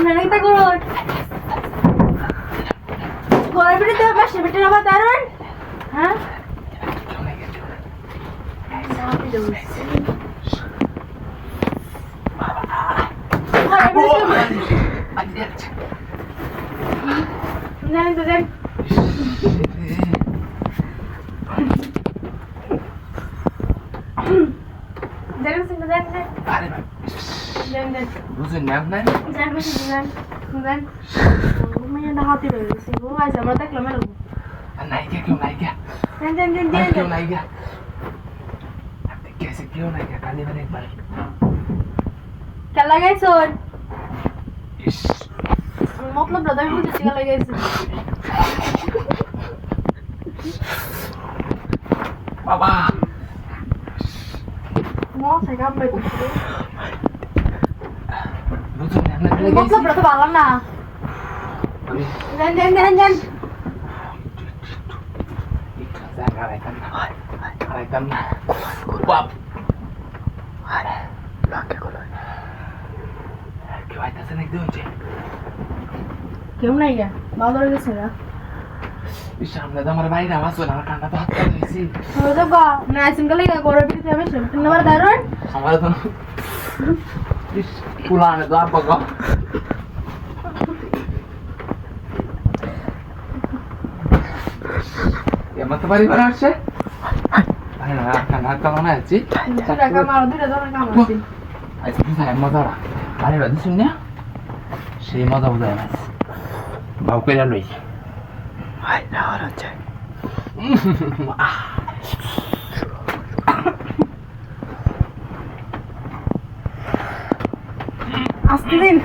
Nanti takut. Gua beri tuh pas beri apa taruhan? Hah? Sampai dulu. Jangan tuh deh. Jangan sebentar deh. Jangan. বুঝুন না আপনার Jangan. Lumayan dah hati dulu sih. Gua aja mau tak lama dulu. নায়িকা কেউ নায়িকা কেউ নায়িকা আপনি কেসে কেউ নায়িকা কালি মানে একবার क्या लगा सोन? ইস मतलब ब्रदर मुझे क्या लगा इस? বাবা Mau saya kamu itu. বুঝুন না আপনার मतलब brother balam na. Jangan. Alaikum. Bab. কেউ আইতাছে নাকি দেখুন क्यों नहीं गया? बाल और कैसे गया? সামনে তো আমার বাইরে আওয়াজ হলো আমার কানটা তো হাত করে দিয়েছি वो तो का ना सिंगल ही गोरे भी थे हमें सिंगल नंबर दारुन আমার তো ইস পুলানে তো আব্বা গো এমন তো বাড়ি বাড়ি আসছে আরে না কান্না তো মনে আছে दूसरा काम और दूसरा दोनों काम होती আচ্ছা বুঝাই মজা বাড়ি বাড়ি শুন না সেই মজা বুঝাই না বাউ করে লই আই না হচ্ছে Asli din.